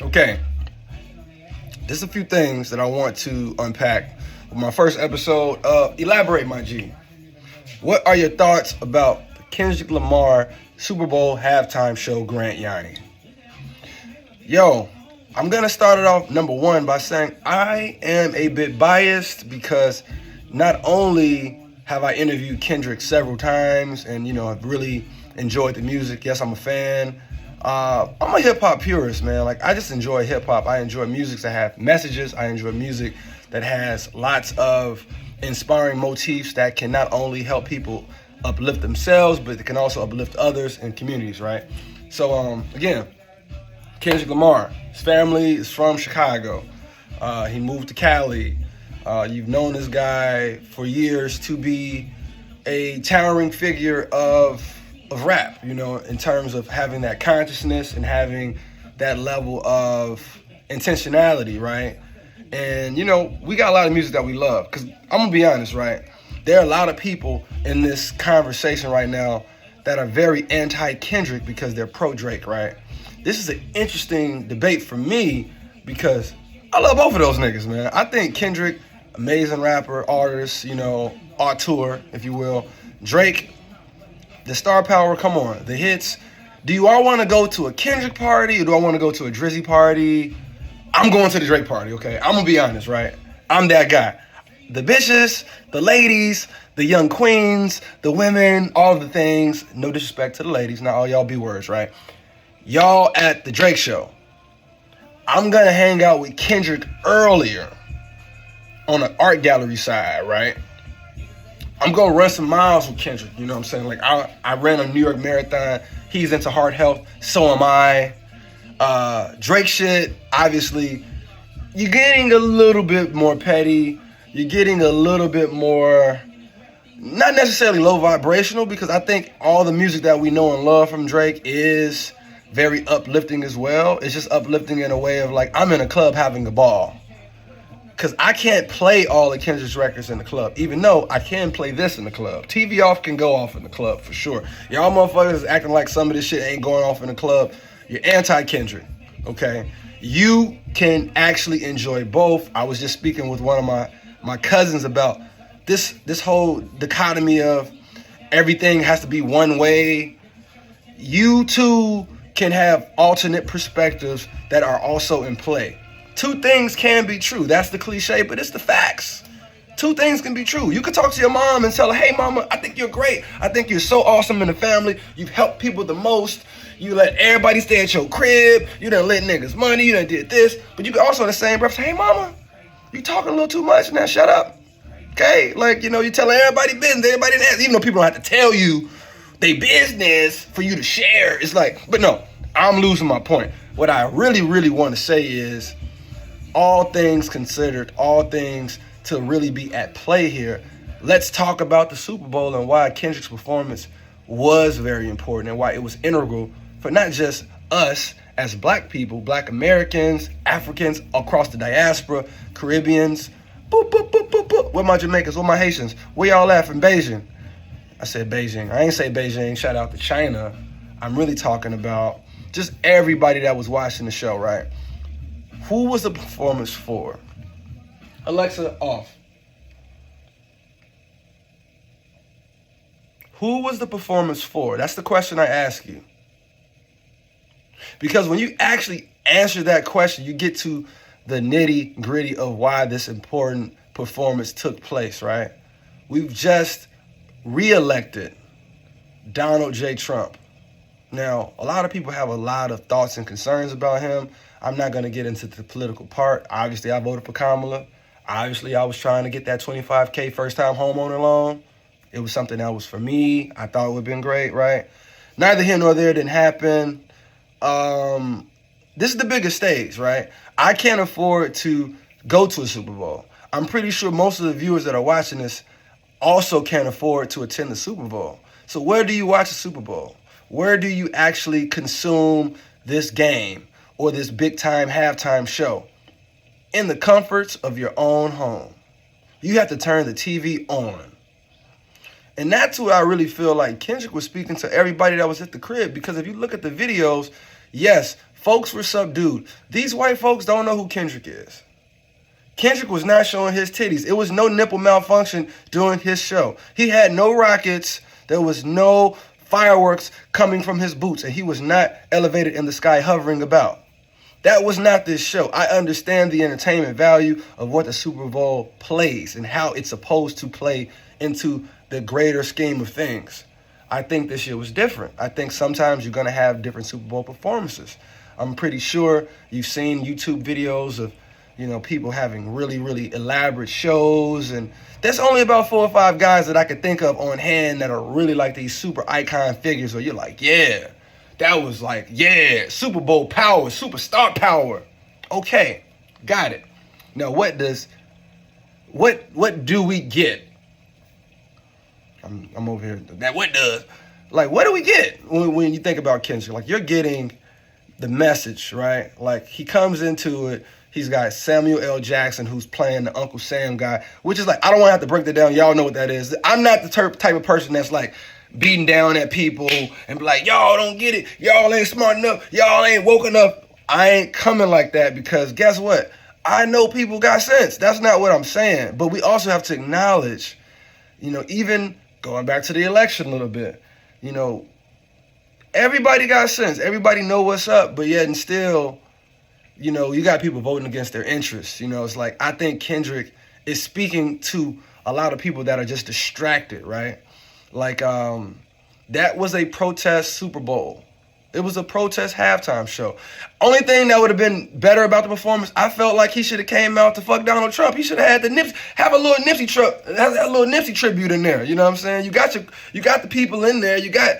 Okay, there's a few things that I want to unpack with my first episode of Elaborate, my G. What are your thoughts about the Kendrick Lamar Super Bowl halftime show, Grant Yanney? Yo, I'm gonna start it off number one by saying I am a bit biased because not only have I interviewed Kendrick several times and I've really enjoyed the music. Yes, I'm a fan. I'm a hip hop purist, man. Like, I just enjoy hip hop. I enjoy music that have messages. I enjoy music that has lots of inspiring motifs that can not only help people uplift themselves, but it can also uplift others and communities, right? So, again, Kendrick Lamar, his family is from Chicago. He moved to Cali. You've known this guy for years to be a towering figure of rap, in terms of having that consciousness and having that level of intentionality, right? And, we got a lot of music that we love. Because I'm going to be honest, right? There are a lot of people in this conversation right now that are very anti-Kendrick because they're pro-Drake, right? This is an interesting debate for me because I love both of those niggas, man. I think Kendrick, amazing rapper, artist, auteur, if you will. Drake, the star power, come on, the hits. Do you all want to go to a Kendrick party or do I want to go to a Drizzy party? I'm going to the Drake party, okay? I'm going to be honest, right? I'm that guy. The bitches, the ladies, the young queens, the women, all the things. No disrespect to the ladies, not all y'all be words, right? Y'all at the Drake show. I'm going to hang out with Kendrick earlier on the art gallery side, right? I'm going to run some miles with Kendrick, you know what I'm saying? Like, I ran a New York marathon. He's into heart health. So am I. Drake shit, obviously, you're getting a little bit more petty. You're getting a little bit more, not necessarily low vibrational, because I think all the music that we know and love from Drake is very uplifting as well. It's just uplifting in a way of like, I'm in a club having a ball. Because I can't play all the Kendrick's records in the club, even though I can play this in the club. TV off can go off in the club for sure. Y'all motherfuckers acting like some of this shit ain't going off in the club. You're anti-Kendrick, okay? You can actually enjoy both. I was just speaking with one of my cousins about this whole dichotomy of everything has to be one way. You too can have alternate perspectives that are also in play. Two things can be true. That's the cliche, but it's the facts. Two things can be true. You could talk to your mom and tell her, hey, mama, I think you're great. I think you're so awesome in the family. You've helped people the most. You let everybody stay at your crib. You done lent niggas money. You done did this. But you could also in the same breath say, hey, mama, you talking a little too much now. Shut up. Okay? Like, you telling everybody business. Everybody didn't ask. Even though people don't have to tell you they business for you to share. It's like, but no, I'm losing my point. What I really, really want to say is, all things considered, all things to really be at play here, let's talk about the Super Bowl and why Kendrick's performance was very important and why it was integral for not just us as black people, black Americans, Africans across the diaspora, Caribbeans, boop, boop, boop, boop, boop. Where my Jamaicans, where my Haitians, where y'all at from Beijing? I said Beijing. I ain't say Beijing. Shout out to China. I'm really talking about just everybody that was watching the show, right? Who was the performance for? Alexa, off. Who was the performance for? That's the question I ask you. Because when you actually answer that question, you get to the nitty gritty of why this important performance took place, right? We've just re-elected Donald J. Trump. Now, a lot of people have a lot of thoughts and concerns about him. I'm not going to get into the political part. Obviously, I voted for Kamala. Obviously, I was trying to get that $25K first-time homeowner loan. It was something that was for me. I thought it would have been great, right? Neither here nor there, didn't happen. This is the biggest stage, right? I can't afford to go to a Super Bowl. I'm pretty sure most of the viewers that are watching this also can't afford to attend the Super Bowl. So where do you watch the Super Bowl? Where do you actually consume this game or this big-time halftime show? In the comforts of your own home. You have to turn the TV on. And that's what I really feel like Kendrick was speaking to everybody that was at the crib. Because if you look at the videos, yes, folks were subdued. These white folks don't know who Kendrick is. Kendrick was not showing his titties. It was no nipple malfunction during his show. He had no rockets. There was no fireworks coming from his boots, and he was not elevated in the sky hovering about. That was not this show. I understand the entertainment value of what the Super Bowl plays and how it's supposed to play into the greater scheme of things. I think this year was different. I think sometimes you're going to have different Super Bowl performances. I'm pretty sure you've seen YouTube videos of people having really, really elaborate shows. And there's only about 4 or 5 guys that I could think of on hand that are really like these super icon figures where you're like, yeah, that was like, yeah, Super Bowl power, superstar power. Okay, got it. Now, what do we get? I'm over here. What do we get when you think about Kendrick? Like, you're getting the message, right? Like, he comes into it. He's got Samuel L. Jackson, who's playing the Uncle Sam guy, which is like, I don't want to have to break that down. Y'all know what that is. I'm not the type of person that's like beating down at people and be like, y'all don't get it. Y'all ain't smart enough. Y'all ain't woke enough. I ain't coming like that because guess what? I know people got sense. That's not what I'm saying. But we also have to acknowledge, even going back to the election a little bit, everybody got sense. Everybody know what's up, but yet and still, you got people voting against their interests. It's like, I think Kendrick is speaking to a lot of people that are just distracted, right? Like, that was a protest Super Bowl. It was a protest halftime show. Only thing that would have been better about the performance, I felt like he should have came out to fuck Donald Trump. He should have had have a little Nipsey tribute in there. You know what I'm saying? You got the people in there. You got,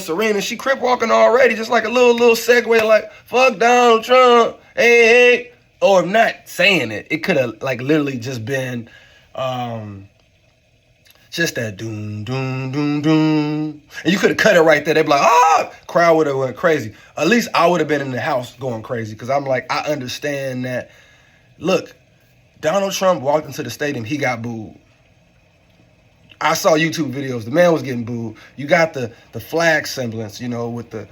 Serena. She crip walking already, just like a little segue, like fuck Donald Trump. Hey. Or if not saying it, it could have like literally just been just that doom, doom, doom, doom. And you could have cut it right there. They'd be like, crowd would have went crazy. At least I would have been in the house going crazy because I'm like, I understand that. Look, Donald Trump walked into the stadium. He got booed. I saw YouTube videos. The man was getting booed. You got the flag semblance, with the,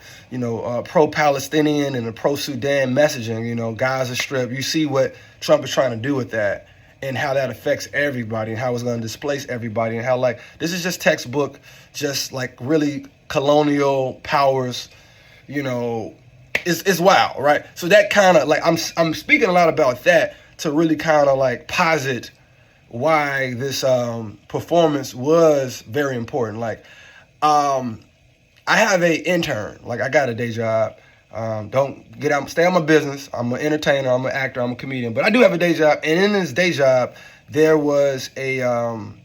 pro-Palestinian and the pro-Sudan messaging, Gaza Strip. You see what Trump is trying to do with that. And how that affects everybody and how it's going to displace everybody and how, like, this is just textbook, just, like, really colonial powers, it's wild, right? So that kind of, like, I'm speaking a lot about that to really kind of, like, posit why this performance was very important. Like, I have a intern. Like, I got a day job. Don't get out, stay on my business. I'm an entertainer, I'm an actor, I'm a comedian, but I do have a day job. And in this day job, there was a young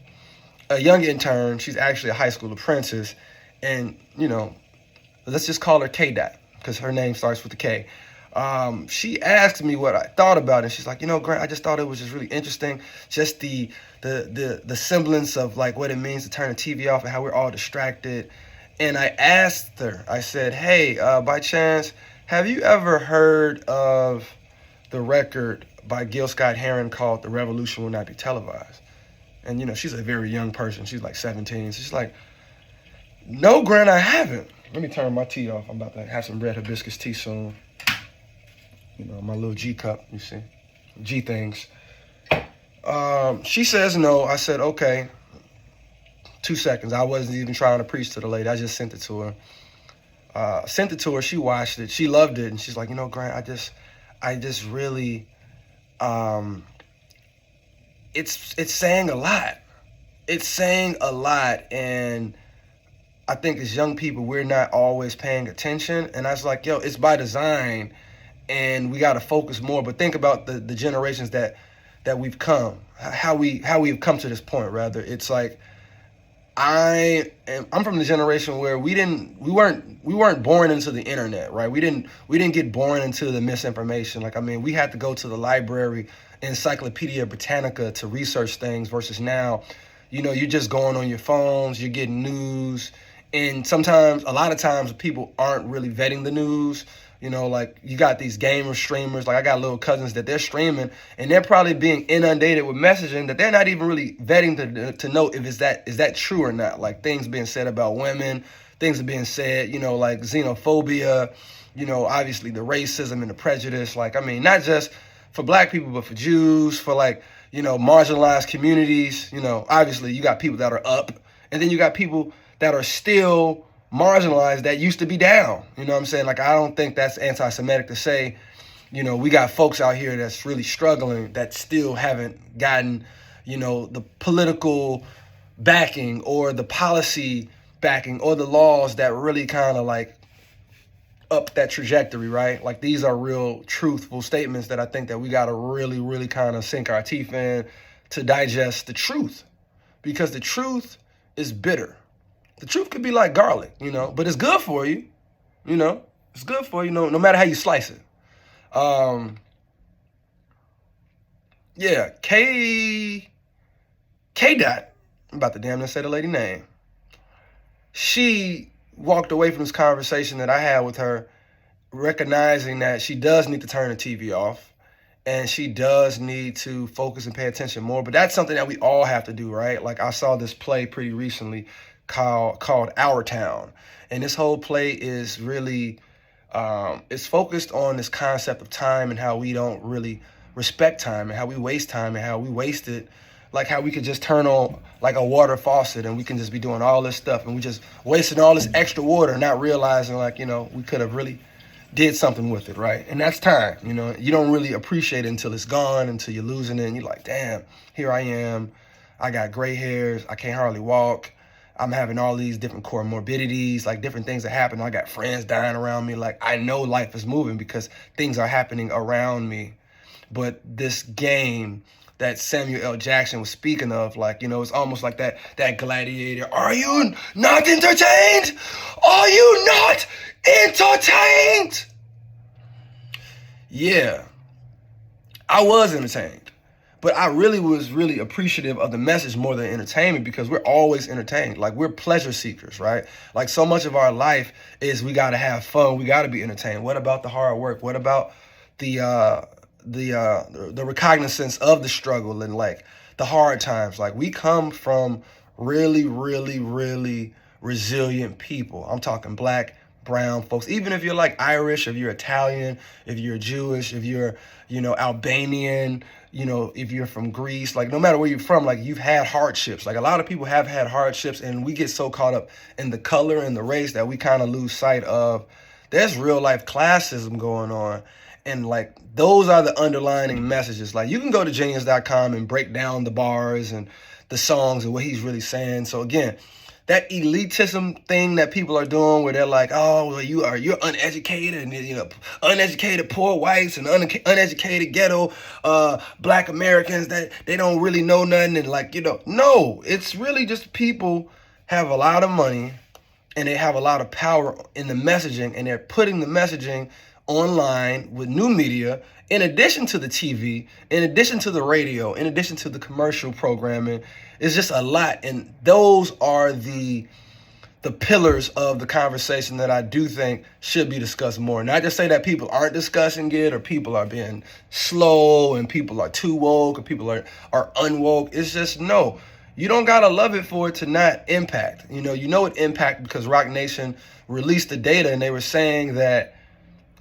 intern. She's actually a high school apprentice. And, let's just call her K-Dot because her name starts with a K. She asked me what I thought about it. She's like, Grant, I just thought it was just really interesting. Just the semblance of like what it means to turn the TV off and how we're all distracted. And I asked her, I said, hey, by chance, have you ever heard of the record by Gil Scott-Heron called The Revolution Will Not Be Televised? And, she's a very young person. She's like 17. So she's like, no, Grant, I haven't. Let me turn my tea off. I'm about to have some red hibiscus tea soon. My little G cup, you see. G things. She says no. I said, okay. 2 seconds. I wasn't even trying to preach to the lady. I just sent it to her. Sent it to her. She watched it. She loved it. And she's like, Grant, I just really, it's saying a lot. It's saying a lot. And I think as young people, we're not always paying attention. And I was like, it's by design. And we got to focus more. But think about the generations that we've come, how we've come to this point, rather. It's like, I'm from the generation where we weren't born into the internet, right? We didn't get born into the misinformation. Like, we had to go to the library, Encyclopedia Britannica to research things versus now, you're just going on your phones, you're getting news. And a lot of times people aren't really vetting the news. Like you got these gamer streamers, like I got little cousins that they're streaming and they're probably being inundated with messaging that they're not even really vetting to know if is that true or not. Like things being said about women, things are being said, like xenophobia, obviously the racism and the prejudice. Like, I mean, not just for black people, but for Jews, for like, marginalized communities. Obviously you got people that are up, and then you got people that are still marginalized that used to be down. You know what I'm saying? Like, I don't think that's anti-Semitic to say, we got folks out here that's really struggling that still haven't gotten, the political backing or the policy backing or the laws that really kind of like up that trajectory, right? Like, these are real truthful statements that I think that we got to really, really kind of sink our teeth in to digest the truth, because the truth is bitter. The truth could be like garlic, but it's good for you, it's good for you, no matter how you slice it. Yeah, K Dot, I'm about to damn near say the lady name. She walked away from this conversation that I had with her, recognizing that she does need to turn the TV off and she does need to focus and pay attention more. But that's something that we all have to do, right? Like, I saw this play pretty recently called Our Town. And this whole play is really, it's focused on this concept of time and how we don't really respect time and how we waste time and how we waste it. Like, how we could just turn on like a water faucet and we can just be doing all this stuff and we just wasting all this extra water, not realizing like, we could have really did something with it, right? And that's time. You don't really appreciate it until it's gone, until you're losing it, and you're like, damn, here I am. I got gray hairs. I can't hardly walk. I'm having all these different comorbidities, like different things that happen. I got friends dying around me. Like, I know life is moving because things are happening around me. But this game that Samuel L. Jackson was speaking of, like, it's almost like that gladiator. Are you not entertained? Are you not entertained? Yeah, I was entertained, but I really was really appreciative of the message more than entertainment, because we're always entertained. Like, we're pleasure seekers, right? Like, so much of our life is we got to have fun. We got to be entertained. What about the hard work? What about the recognizance of the struggle and like the hard times? Like, we come from really, really, really resilient people. I'm talking black, brown folks. Even if you're like Irish, if you're Italian, if you're Jewish, if you're, Albanian, if you're from Greece, like, no matter where you're from, like, you've had hardships. Like, a lot of people have had hardships, and we get so caught up in the color and the race that we kind of lose sight of there's real life classism going on. And like, those are the underlining messages. Like, you can go to genius.com and break down the bars and the songs and what he's really saying. So again, that elitism thing that people are doing, where they're like, oh, well, you're uneducated, and uneducated poor whites and uneducated ghetto black Americans that they don't really know nothing, and like, no, it's really just people have a lot of money and they have a lot of power in the messaging, and they're putting the messaging online with new media, in addition to the TV, in addition to the radio, in addition to the commercial programming. It's just a lot. And those are the pillars of the conversation that I do think should be discussed more. Not to say that people aren't discussing it, or people are being slow and people are too woke or people are unwoke. It's just, no, you don't gotta love it for it to not impact. It impact because Rock Nation released the data, and they were saying that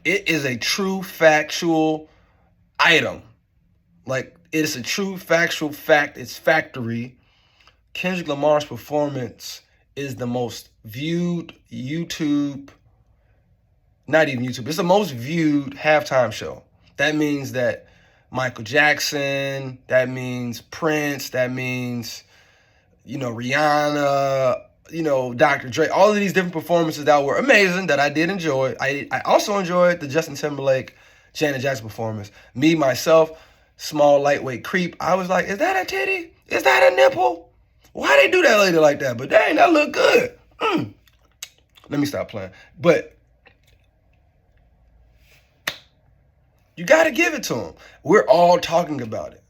it is a true factual item. Like, it is a true factual fact. It's factory. Kendrick Lamar's performance is the most viewed YouTube, not even YouTube, it's the most viewed halftime show. That means that Michael Jackson, that means Prince, that means, Rihanna, Dr. Dre, all of these different performances that were amazing, that I did enjoy. I also enjoyed the Justin Timberlake, Janet Jackson performance. Me, myself, small, lightweight creep, I was like, is that a titty? Is that a nipple? Why they do that lady like that? But dang, that look good. Let me stop playing. But you got to give it to them. We're all talking about it.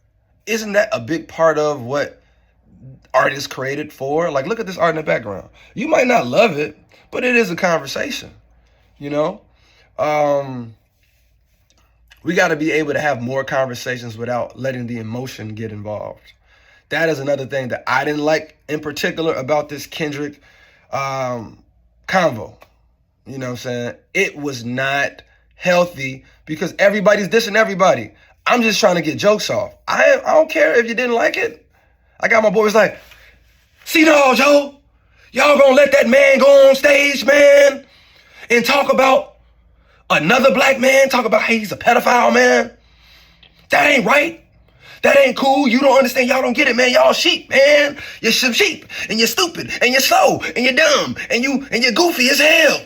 Isn't that a big part of what art is created for? Like, look at this art in the background. You might not love it, but it is a conversation, We got to be able to have more conversations without letting the emotion get involved. That is another thing that I didn't like in particular about this Kendrick convo. You know what I'm saying? It was not healthy because everybody's dissing everybody. I'm just trying to get jokes off. I don't care if you didn't like it. I got my boys like, see, no, Joe, y'all gonna let that man go on stage, man, and talk about another black man, talk about how he's a pedophile, man? That ain't right. That ain't cool. You don't understand. Y'all don't get it, man. Y'all sheep, man. You're some sheep, and you're stupid, and you're slow, and you're dumb, and you're goofy as hell.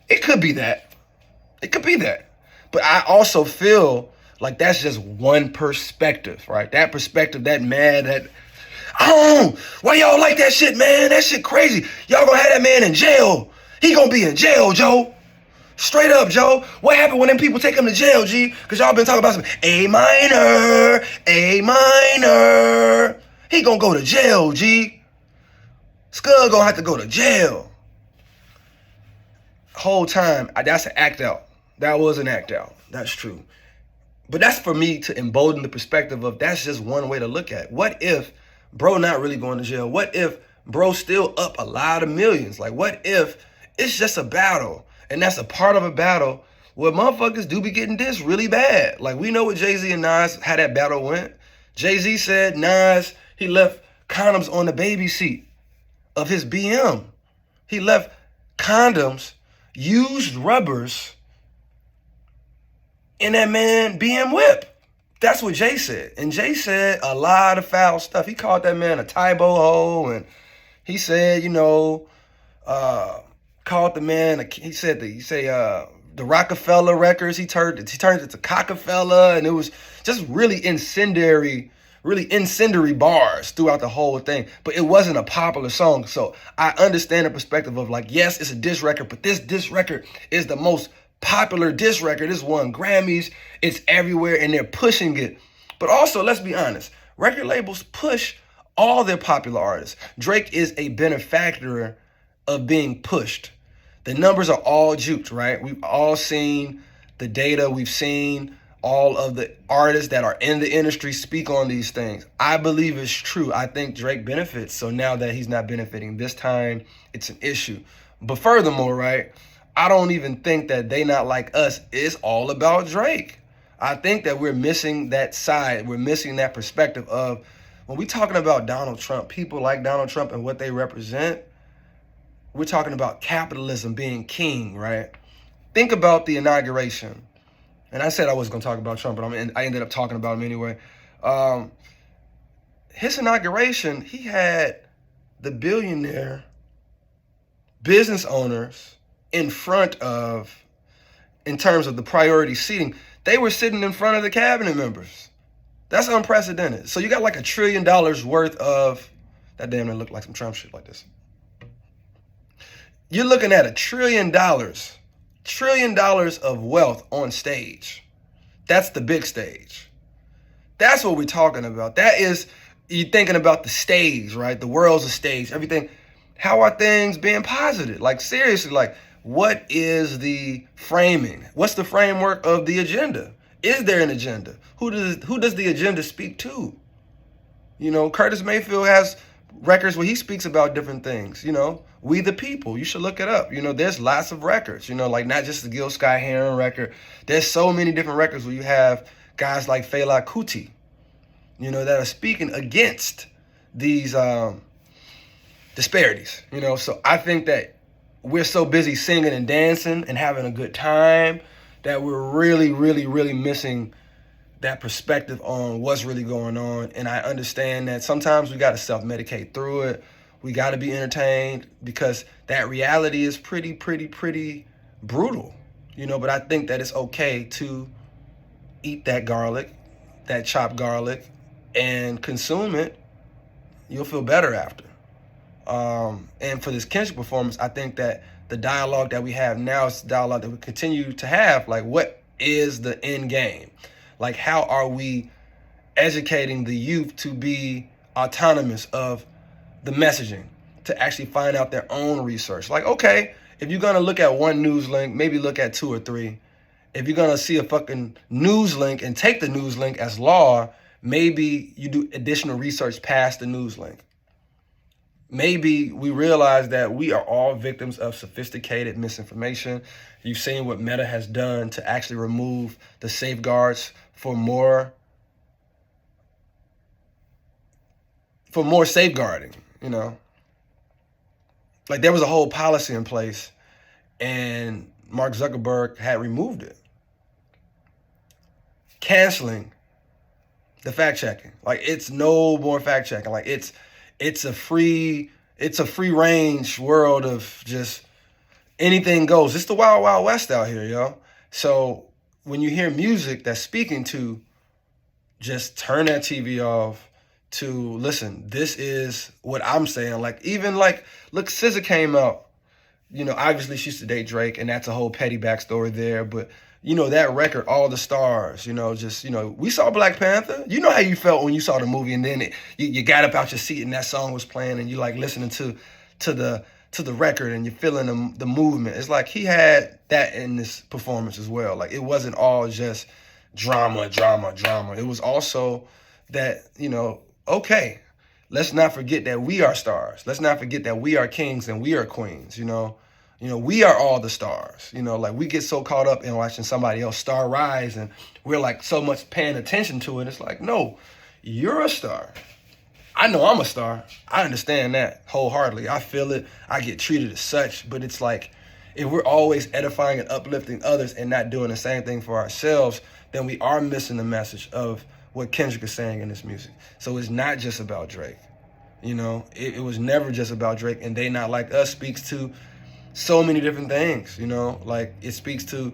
It could be that. It could be that. But I also feel like that's just one perspective, right? That perspective, that mad, that, oh, why y'all like that shit, man? That shit crazy. Y'all gonna have that man in jail. He gonna be in jail, Joe. Straight up, Joe. What happened when them people take him to jail, G? Because y'all been talking about some A minor, A minor. He gonna go to jail, G. Scud gonna have to go to jail. Whole time, that's an act out. That was an act out. That's true. But that's for me to embolden the perspective of that's just one way to look at it. What if bro not really going to jail? What if bro still up a lot of millions? Like, what if it's just a battle? And that's a part of a battle where motherfuckers do be getting dissed really bad. Like, we know what Jay-Z and Nas, how that battle went. Jay-Z said Nas, he left condoms on the baby seat of his BM. He left condoms, used rubbers, in that man BM whip. That's what Jay said. And Jay said a lot of foul stuff. He called that man a Tybo hoe, and he said, called the man, the Rockefeller records, he turned it to Cockefeller, and it was just really incendiary bars throughout the whole thing. But it wasn't a popular song. So I understand the perspective of like, yes, it's a diss record, but this diss record is the most popular diss record. It's won Grammys, it's everywhere, and they're pushing it. But also, let's be honest, record labels push all their popular artists. Drake is a benefactor of being pushed. The numbers are all juked, right? We've all seen the data. We've seen all of the artists that are in the industry speak on these things. I believe it's true. I think Drake benefits. So now that he's not benefiting this time, it's an issue. But furthermore, right, I don't even think that They Not Like Us is all about Drake. I think that we're missing that side. We're missing that perspective of when we're talking about Donald Trump, people like Donald Trump and what they represent, we're talking about capitalism being king, right? Think about the inauguration. And I said I wasn't going to talk about Trump, but I ended up talking about him anyway. His inauguration, he had the billionaire business owners in front of, in terms of the priority seating, they were sitting in front of the cabinet members. That's unprecedented. So you got like $1 trillion worth of, that damn near looked like some Trump shit like this. You're looking at $1 trillion of wealth on stage. That's the big stage. That's what we're talking about. That is, you're thinking about the stage, right? The world's a stage, everything. How are things being posited? Like, seriously, like, what is the framing? What's the framework of the agenda? Is there an agenda? Who does the agenda speak to? Curtis Mayfield has records where he speaks about different things, We the People, you should look it up. There's lots of records, like not just the Gil Scott-Heron record. There's so many different records where you have guys like Fela Kuti, that are speaking against these disparities, So I think that we're so busy singing and dancing and having a good time that we're really, really, really missing that perspective on what's really going on. And I understand that sometimes we got to self-medicate through it. We got to be entertained because that reality is pretty brutal, but I think that it's okay to eat that garlic, that chopped garlic, and consume it. You'll feel better after. And for this Kendrick performance, I think that the dialogue that we have now is the dialogue that we continue to have. Like, what is the end game? Like, how are we educating the youth to be autonomous of the messaging, to actually find out their own research? Like, okay, if you're going to look at one news link, maybe look at 2 or 3. If you're going to see a fucking news link and take the news link as law, maybe you do additional research past the news link. maybe we realize that we are all victims of sophisticated misinformation. You've seen what Meta has done to actually remove the safeguards for more safeguarding, you know. Like there was a whole policy in place and Mark Zuckerberg had removed it, canceling the fact checking. Like it's no more fact checking. Like it's a free range world of just anything goes. It's the wild, wild west out here, yo. So when you hear music that's speaking to just turn that TV off, to listen, this is what I'm saying. Like even like, look, SZA came out, you know, obviously she used to date Drake and that's a whole petty backstory there. But you know, that record, All the Stars, you know, just, you know, we saw Black Panther. You know how you felt when you saw the movie and then you got up out your seat and that song was playing and you like listening to the record and you're feeling the movement. It's like he had that in this performance as well. Like it wasn't all just drama. It was also that, you know, okay, let's not forget that we are stars. Let's not forget that we are kings and we are queens, you know. You know, we are all the stars. You know, like we get so caught up in watching somebody else star rise and we're like so much paying attention to it. It's like, no, you're a star. I know I'm a star. I understand that wholeheartedly. I feel it. I get treated as such. But it's like, if we're always edifying and uplifting others and not doing the same thing for ourselves, then we are missing the message of what Kendrick is saying in this music. So it's not just about Drake. You know, it was never just about Drake. And They Not Like Us speaks to so many different things, you know, like it speaks to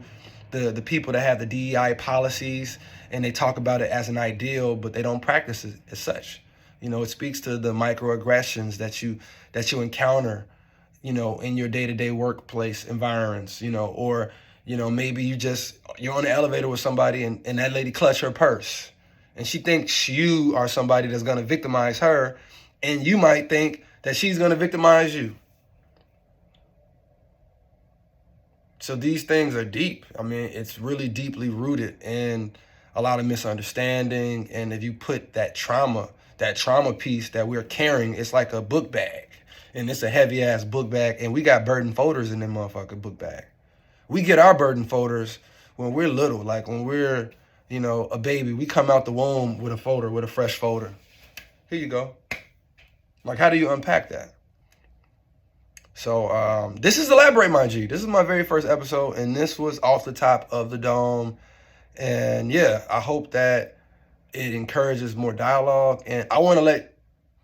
the people that have the DEI policies and they talk about it as an ideal, but they don't practice it as such. You know, it speaks to the microaggressions that you encounter, you know, in your day-to-day workplace environments, you know, or, you know, maybe you're on the elevator with somebody and that lady clutch her purse and she thinks you are somebody that's going to victimize her and you might think that she's going to victimize you. So these things are deep. I mean, it's really deeply rooted in a lot of misunderstanding. And if you put that trauma piece that we're carrying, it's like a book bag. And it's a heavy ass book bag. And we got burden folders in that motherfucking book bag. We get our burden folders when we're little. Like when we're, you know, a baby, we come out the womb with a folder, with a fresh folder. Here you go. Like, how do you unpack that? So this is Elaborate, my G. This is my very first episode, and this was off the top of the dome. And yeah, I hope that it encourages more dialogue. And I want to let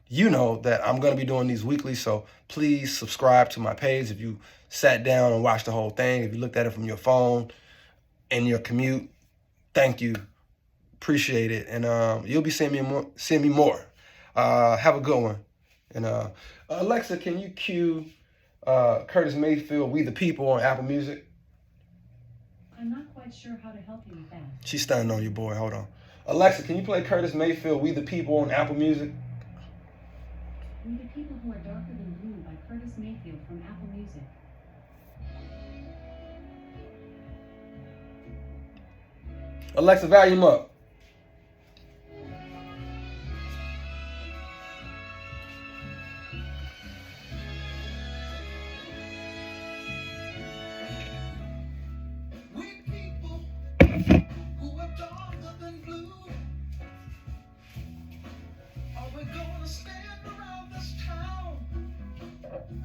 you know that I'm going to be doing these weekly. So please subscribe to my page if you sat down and watched the whole thing. If you looked at it from your phone in your commute, thank you. Appreciate it. And you'll be seeing me more. Have a good one. And Alexa, can you cue Curtis Mayfield, We the People on Apple Music? I'm not quite sure how to help you with that. She's stunning on you, boy. Hold on. Alexa, can you play Curtis Mayfield, We the People on Apple Music? We the People Who Are Darker Than Blue by Curtis Mayfield from Apple Music. Alexa, volume up.